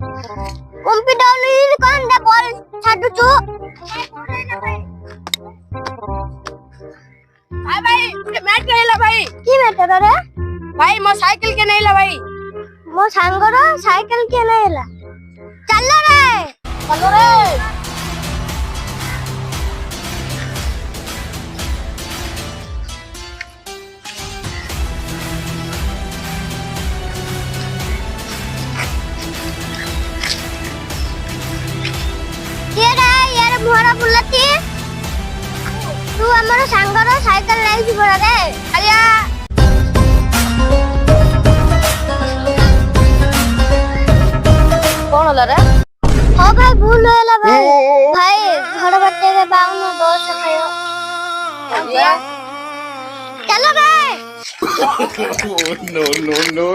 Computer कौन दे ball छाडू छु हाय भाई मैच खेला भाई की मैटर रे भाई मो साइकिल के नहीं ला भाई मो सांगर साइकिल के नेला चल रे के रे यार मोहरा बुलती तू हमर सांगर साइकिल नहीं छी बड़ा रे आया कौन होला रे हां भाई भूल होला भाई घर बच्चे के बाऊ में दोस्त खायो चलो रे No, no, no.